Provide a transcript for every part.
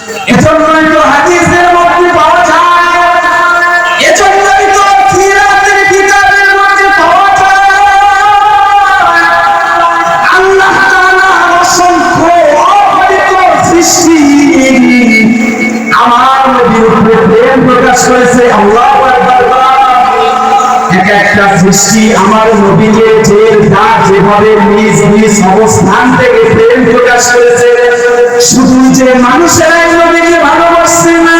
এজন্যই তো হাদিসের মধ্যে পাওয়া যায়, এজন্যই তো সিরাতের কিতাবের মধ্যে পাওয়া যায়, আল্লাহ তাআলা অসংখ্য অগণিত সৃষ্টি আমার নবীর উপরে প্রেম প্রকাশ করেছে। আল্লাহু আকবার। এক একটা সৃষ্টি আমার নবীকে যেভাবে নিজ নিজ অবস্থান থেকে প্রেম প্রকাশ করেছে, শুধু যে মানুষেরাই নবীকে ভালোবাসছে না,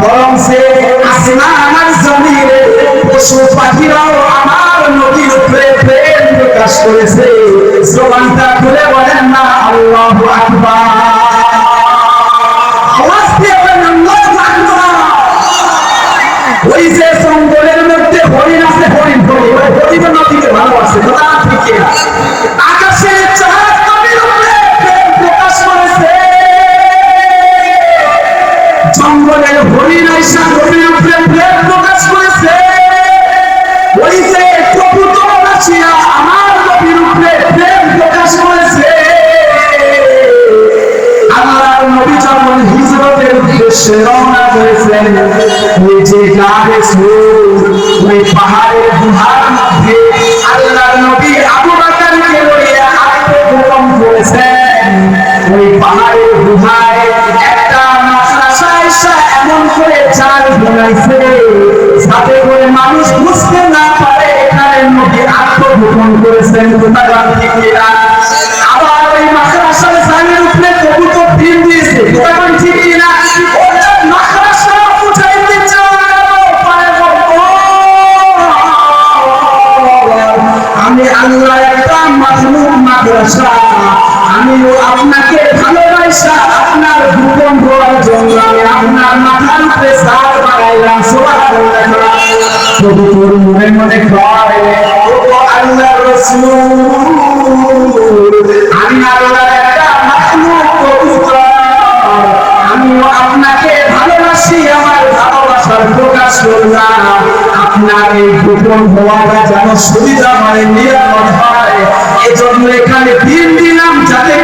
বরং সে আসমান আর জমিনে পশু পাখিরাও আমার নবীর উপরে প্রেম প্রকাশ করেছে। জবানটা খুলে বলেন না আল্লাহু আকবার। আওয়াজ দিয়ে বলেন আল্লাহু আকবার। ওই যে জঙ্গলের মধ্যে হরিণ আছে, হরিণ হরিণ নদীকে ভালোবাসে, কথা ঠিক না? আকাশের চাঁদ নবীর উপরে প্রেম প্রকাশ করেছে, জঙ্গলের হরিণ আইসা নবীর উপরে প্রেম প্রকাশ করেছে, ওই যে কবুতর আসিয়া আমার নবীর উপরে প্রেম প্রকাশ করেছে। আল্লাহর নবী যখন হিজরতের উদ্দেশ্যে রওনা করেছেন, ওই যে গায়ে ওই পাহাড়ের গুহার মধ্যে আল্লাহর নবী আবু বকরকে লইয়া হাঁটতে হুকুম করেছেন। ওই পাহাড়ের গুহায় একটা মাদ্রাসা এসে এমন করে চাল বানাইছে যাতে করে মানুষ বুঝতে না পারে এখানে নবী আত্মগোপন করেছেন। কোথায় ঠিক না? আবার ওই মাদ্রাসার জানের উপরে কবুতর ডিম দিয়েছে, কোথায় ঠিক না? ওটা মাদ্রাসা উঠাইতে আমি আল্লাহ একটা মাখলুক মাদ্রাসা, আমিও আপনাকে ভালোবাসা আপনার হুকুম হওয়ার জন্য আমি আপনার মাথার উপরে সার বানাইলাম। সুবহানাল্লাহ। কবুতর মনে মনে কয়, ও আল্লাহর রাসূল, আমি আল্লাহর একটা মাখলুক কবুতর, আমিও আপনাকে ভালোবাসি, আমার ভালোবাসার প্রকাশ করলাম। আপনার এই গোপন হওয়াটা যেন সুবিধা হয়, নিরাপদ হয়, এজন্য এখানে দিন দিলাম যাতে